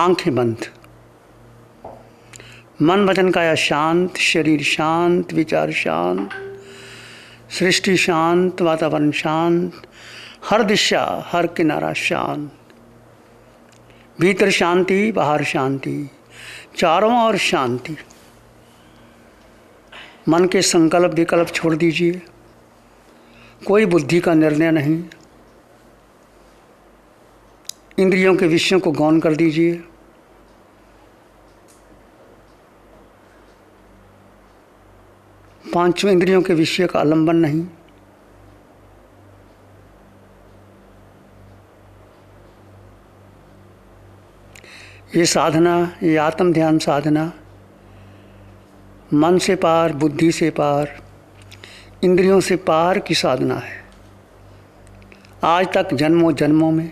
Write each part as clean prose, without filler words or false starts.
आंखें बंद, मन वचन काया शांत, शरीर शांत, विचार शांत, सृष्टि शांत, वातावरण शांत, हर दिशा हर किनारा शांत, भीतर शांति बाहर शांति, चारों ओर शांति। मन के संकल्प विकल्प छोड़ दीजिए, कोई बुद्धि का निर्णय नहीं। इंद्रियों के विषयों को गौण कर दीजिए। पांचों इंद्रियों के विषय का आलंबन नहीं। ये साधना, ये आत्म ध्यान साधना मन से पार, बुद्धि से पार, इंद्रियों से पार की साधना है। आज तक जन्मों जन्मों में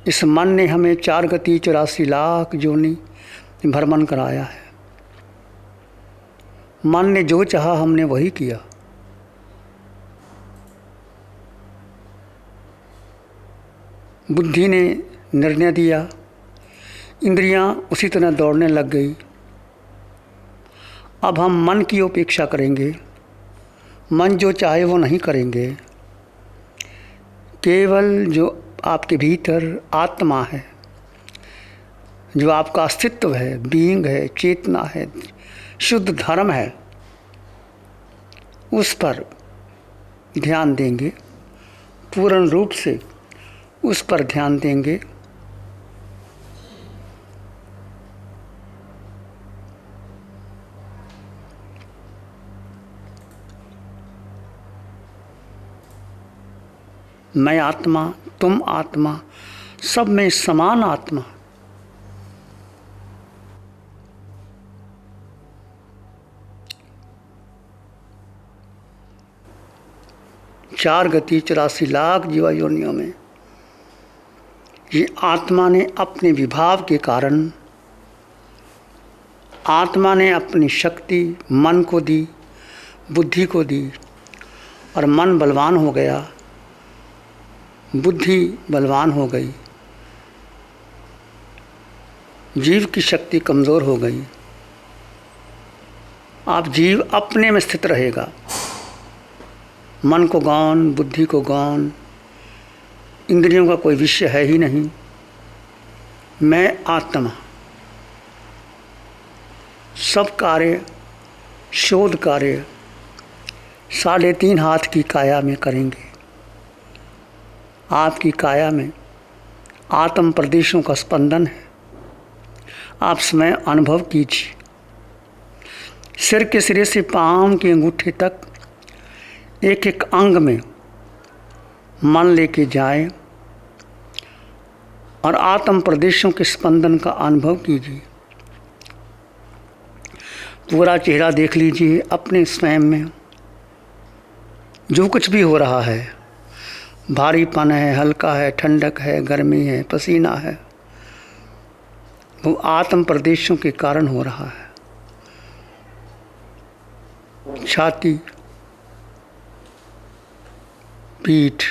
इस मन ने हमें 4 गति 84 लाख योनि भ्रमण कराया है। मन ने जो चाहा हमने वही किया। बुद्धि ने निर्णय दिया, इंद्रियां उसी तरह दौड़ने लग गई। अब हम मन की उपेक्षा करेंगे, मन जो चाहे वो नहीं करेंगे। केवल जो आपके भीतर आत्मा है, जो आपका अस्तित्व है, बीइंग है, चेतना है, शुद्ध धर्म है, उस पर ध्यान देंगे, पूर्ण रूप से उस पर ध्यान देंगे। मैं आत्मा, तुम आत्मा, सब में समान आत्मा। चार गति 84 लाख जीवा योनियों में ये आत्मा ने अपने विभाव के कारण, आत्मा ने अपनी शक्ति मन को दी, बुद्धि को दी, और मन बलवान हो गया, बुद्धि बलवान हो गई, जीव की शक्ति कमज़ोर हो गई। अब जीव अपने में स्थित रहेगा, मन को गौण, बुद्धि को गौण, इंद्रियों का कोई विषय है ही नहीं। मैं आत्मा सब कार्य, शोध कार्य 3.5 हाथ की काया में करेंगे। आपकी काया में आत्म प्रदेशों का स्पंदन है। आप स्वयं अनुभव कीजिए। सिर के सिरे से पाँव के अंगूठे तक एक एक अंग में मन लेके जाए और आत्म प्रदेशों के स्पंदन का अनुभव कीजिए। पूरा चेहरा देख लीजिए अपने स्वयं में। जो कुछ भी हो रहा है, भारीपन है, हल्का है, ठंडक है, गर्मी है, पसीना है, वो आत्म प्रदेशों के कारण हो रहा है। छाती, पीठ,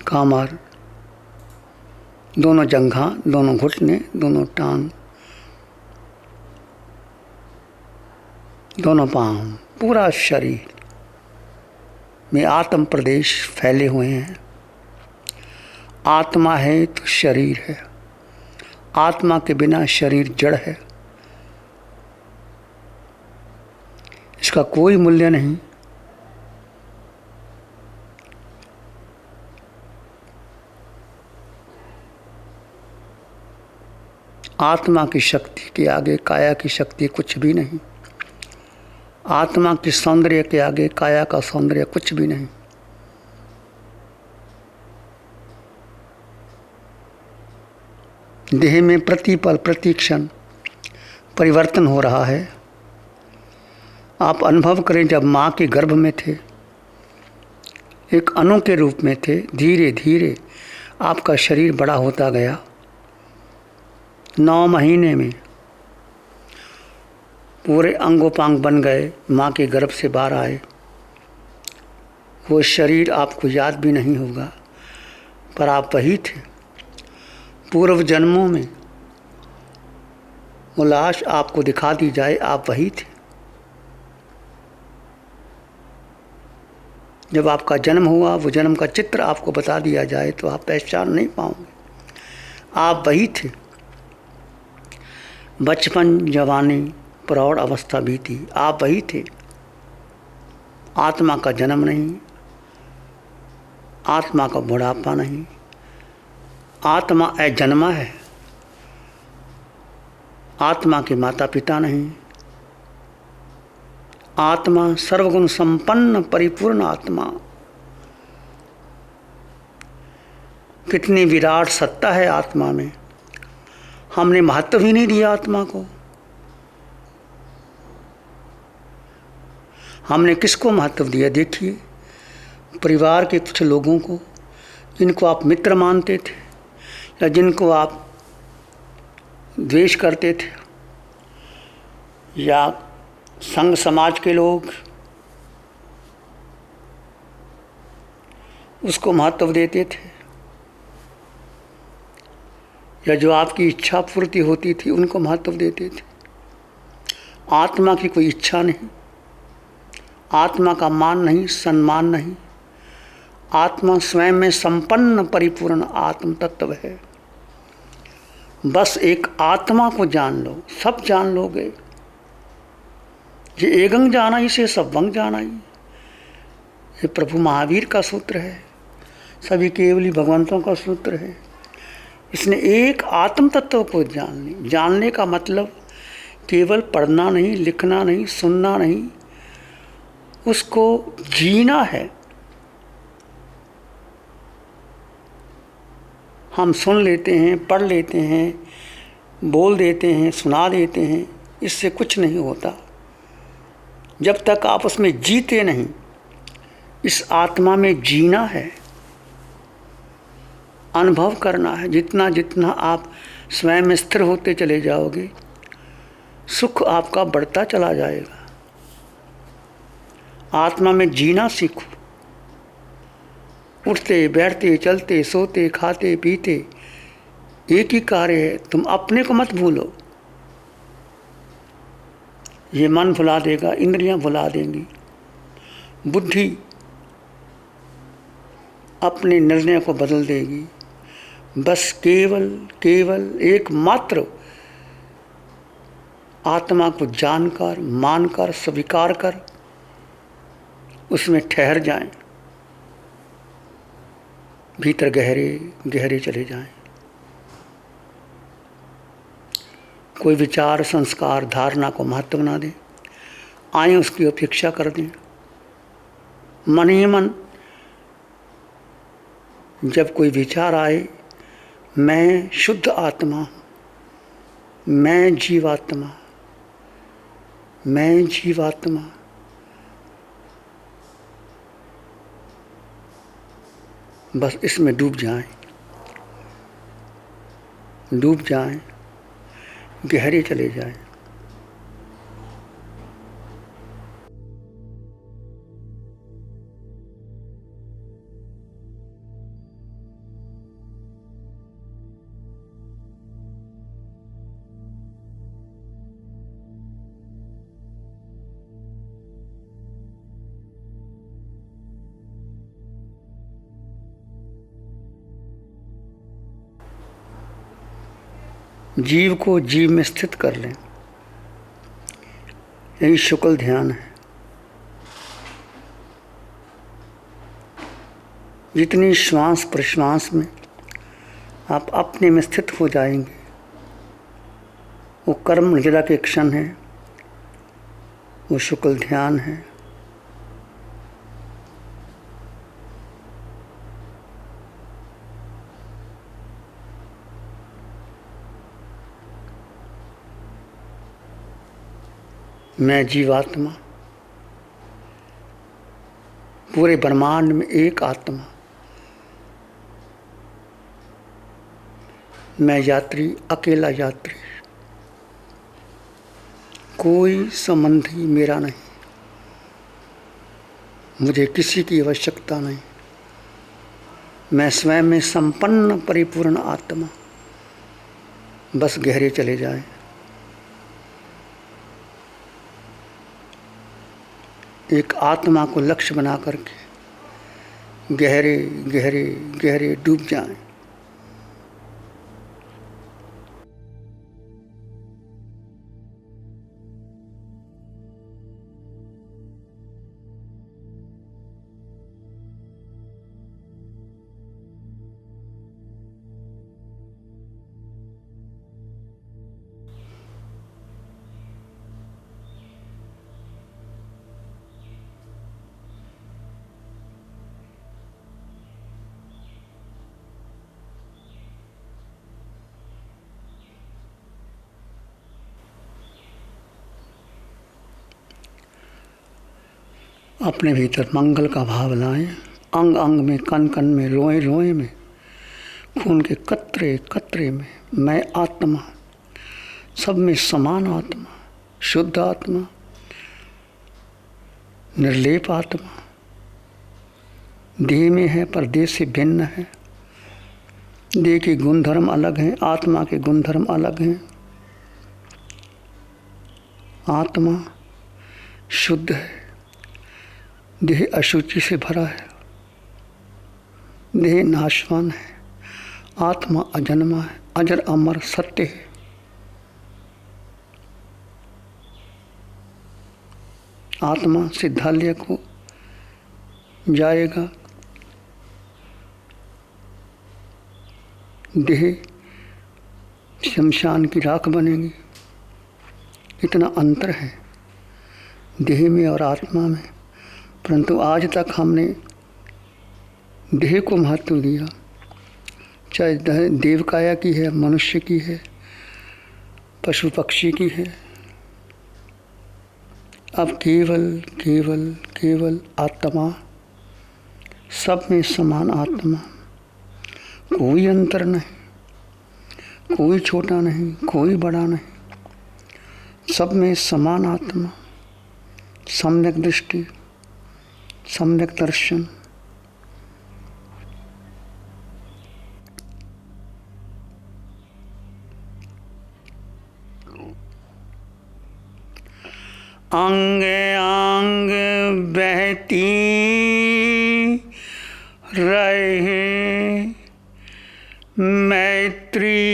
कमर, दोनों जंघा, दोनों घुटने, दोनों टांग, दोनों पाँव, पूरा शरीर में आत्म प्रदेश फैले हुए हैं। आत्मा है तो शरीर है, आत्मा के बिना शरीर जड़ है, इसका कोई मूल्य नहीं। आत्मा की शक्ति के आगे काया की शक्ति कुछ भी नहीं। आत्मा के सौंदर्य के आगे काया का सौंदर्य कुछ भी नहीं। देह में प्रतिपल प्रतिक्षण परिवर्तन हो रहा है। आप अनुभव करें, जब माँ के गर्भ में थे, एक अणु के रूप में थे, धीरे धीरे आपका शरीर बड़ा होता गया। 9 महीने में पूरे अंगोपांग बन गए, माँ के गर्भ से बाहर आए। वो शरीर आपको याद भी नहीं होगा, पर आप वही थे। पूर्व जन्मों में वो लाश आपको दिखा दी जाए, आप वही थे। जब आपका जन्म हुआ, वो जन्म का चित्र आपको बता दिया जाए तो आप पहचान नहीं पाओगे, आप वही थे। बचपन, जवानी, प्रौढ़ अवस्था भी थी, आप वही थे। आत्मा का जन्म नहीं, आत्मा का बुढ़ापा नहीं, आत्मा अजन्मा है, आत्मा के माता पिता नहीं, आत्मा सर्वगुण संपन्न परिपूर्ण आत्मा। कितनी विराट सत्ता है आत्मा में, हमने महत्व ही नहीं दिया आत्मा को। हमने किसको महत्व दिया? देखिए, परिवार के कुछ लोगों को, जिनको आप मित्र मानते थे या जिनको आप द्वेष करते थे, या संघ समाज के लोग, उसको महत्व देते थे, या जो आपकी इच्छा पूर्ति होती थी उनको महत्व देते थे। आत्मा की कोई इच्छा नहीं, आत्मा का मान नहीं, सम्मान नहीं। आत्मा स्वयं में संपन्न परिपूर्ण आत्म तत्व है। बस एक आत्मा को जान लो, सब जान लोगे। ये एकंग जाना ही से सबंग जाना ही, ये प्रभु महावीर का सूत्र है, सभी केवली भगवंतों का सूत्र है। इसने एक आत्म तत्व को जानने का मतलब केवल पढ़ना नहीं, लिखना नहीं, सुनना नहीं, उसको जीना है। हम सुन लेते हैं, पढ़ लेते हैं, बोल देते हैं, सुना देते हैं, इससे कुछ नहीं होता जब तक आप उसमें जीते नहीं। इस आत्मा में जीना है, अनुभव करना है। जितना जितना आप स्वयं में स्थिर होते चले जाओगे, सुख आपका बढ़ता चला जाएगा। आत्मा में जीना सीखो। उठते बैठते चलते सोते खाते पीते एक ही कार्य है, तुम अपने को मत भूलो। ये मन भुला देगा, इंद्रियां भुला देंगी, बुद्धि अपने निर्णय को बदल देगी। बस केवल केवल एकमात्र आत्मा को जानकर, मानकर, स्वीकार कर उसमें ठहर जाएं, भीतर गहरे गहरे चले जाएं। कोई विचार, संस्कार, धारणा को महत्व ना दें, आए उसकी अपेक्षा कर दें। मन ही मन जब कोई विचार आए, मैं शुद्ध आत्मा, मैं जीवात्मा, मैं जीवात्मा, बस इसमें डूब जाएं, डूब जाएं, गहरे चले जाएं। जीव को जीव में स्थित कर लें, यही शुक्ल ध्यान है। जितनी श्वास प्रश्वास में आप अपने में स्थित हो जाएंगे, वो कर्म निजरा के क्षण है, वो शुक्ल ध्यान है। मैं जीवात्मा, पूरे ब्रह्मांड में एक आत्मा, मैं यात्री, अकेला यात्री, कोई संबंधी मेरा नहीं, मुझे किसी की आवश्यकता नहीं। मैं स्वयं में संपन्न परिपूर्ण आत्मा, बस गहरे चले जाएं। एक आत्मा को लक्ष्य बना करके गहरे गहरे गहरे डूब जाएं। अपने भीतर मंगल का भाव लाएं। अंग अंग में, कण कण में, रोए रोए में, खून के कतरे कतरे में मैं आत्मा, सब में समान आत्मा, शुद्ध आत्मा, निर्लेप आत्मा, देह में है पर देह से भिन्न है। देह के गुणधर्म अलग हैं, आत्मा के गुणधर्म अलग हैं। आत्मा शुद्ध है, देह अशुचि से भरा है, देह नाशवान है, आत्मा अजन्मा है, अजर अमर सत्य है। आत्मा सिद्धालय को जाएगा, देह शमशान की राख बनेगी। इतना अंतर है देह में और आत्मा में, परंतु आज तक हमने देह को महत्व दिया, चाहे देव काया की है, मनुष्य की है, पशु पक्षी की है। अब केवल केवल केवल आत्मा, सब में समान आत्मा, कोई अंतर नहीं, कोई छोटा नहीं, कोई बड़ा नहीं, सब में समान आत्मा, सम्यक दृष्टि, सम्यक दर्शन। अंग अंग बहती रहे मैत्री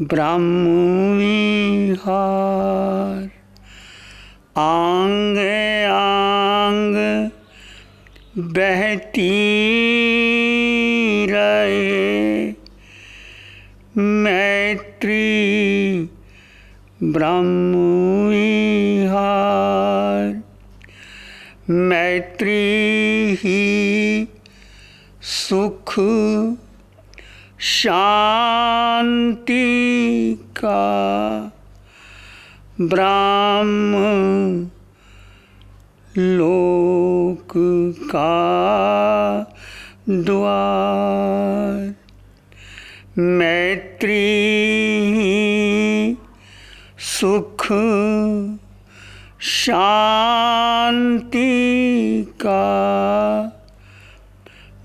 ब्रह्म विहार। अंग अंग बहती रहे मैत्री ब्रह्म विहार। मैत्री ही सुख शांति का ब्रह्म लोक का द्वार। मैत्री सुख शांति का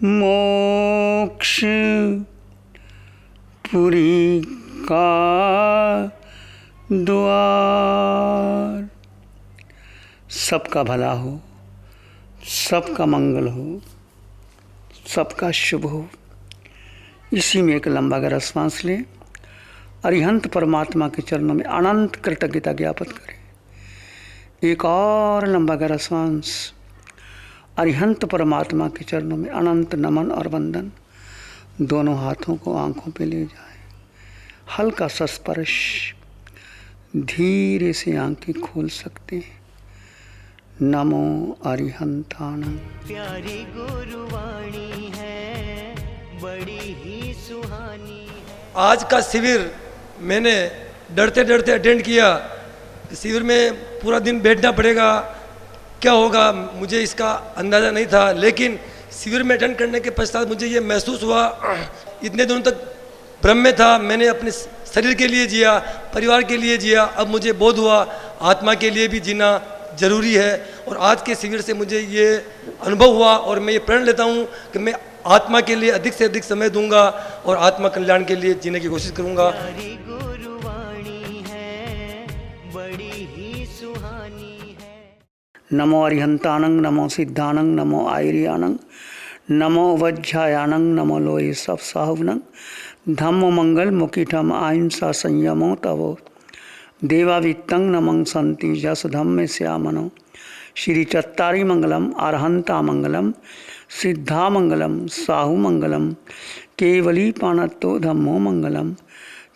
मोक्ष पुरी का द्वार। सबका भला हो, सबका मंगल हो, सबका शुभ हो। इसी में एक लंबा गहरा श्वास लें, अरिहंत परमात्मा के चरणों में अनंत कृतज्ञता ज्ञापित करें। एक और लंबा गहरा श्वास, अरिहंत परमात्मा के चरणों में अनंत नमन और वंदन। दोनों हाथों को आंखों पे ले जाएं, हल्का सा स्पर्श, धीरे से आंखें खोल सकते हैं। नमो अरिहंताणं। प्यारी गुरुवाणी है, बड़ी ही सुहानी है। आज का शिविर मैंने डरते डरते अटेंड किया। शिविर में पूरा दिन बैठना पड़ेगा, क्या होगा मुझे इसका अंदाज़ा नहीं था, लेकिन शिविर में अटेंड करने के पश्चात मुझे ये महसूस हुआ, इतने दिनों तक भ्रम में था, मैंने अपने शरीर के लिए जिया, परिवार के लिए जिया, अब मुझे बोध हुआ आत्मा के लिए भी जीना जरूरी है। और आज के शिविर से मुझे ये अनुभव हुआ और मैं ये प्रण लेता हूँ कि मैं आत्मा के लिए अधिक से अधिक समय दूंगा और आत्मा कल्याण के लिए जीने की कोशिश करूंगा। प्यारी गुरुवाणी है, बड़ी ही सुहानी है। नमो अरिहंतानंग, नमो सिद्धानंग, नमो आयरियानंग, नमो वज्झायानंग, नमो लोये सब साहुवनंग, धम्म मंगल मुकिठम अहिंसा संयमो तवो देवावित्तं नमं संति जस धम्मे श्यामनो। श्री चत्तारी मंगलम, अरहंता मंगलम, सिद्धा मंगलम, साहु मंगलम, केवली पाणत्तो धम्मो मंगलम।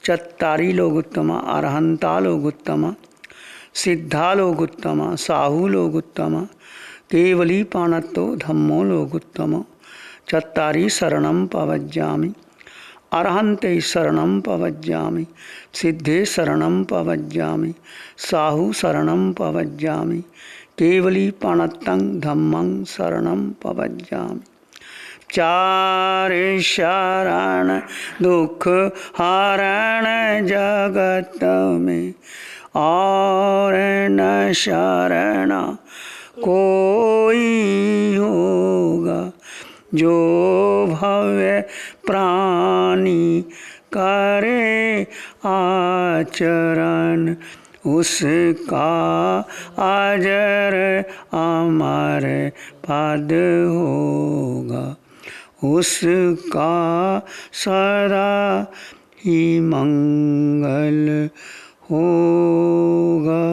चत्तारी लोगुत्तम, अरहंता लोगुत्तम, सिद्धा लोगुत्तम, साहु लोगुत्तम, केवली पाणत्तो धम्मो लोगुत्तम। चत्तारी शरणं पवज्जामि, अरहंते शरणं पवज्जामि, सिद्धे शरणं पवज्जामि, साहु शरणं पवज्जामि, केवली पाणत्तं धम्मं शरणं पवज्जामि। चारे शरण दुख हरण जगत में, और न शरण कोई होगा। जो भव्य प्राणी करे आचरण, उसका अजर अमर पद होगा। उसका सदा ही मंगल होगा।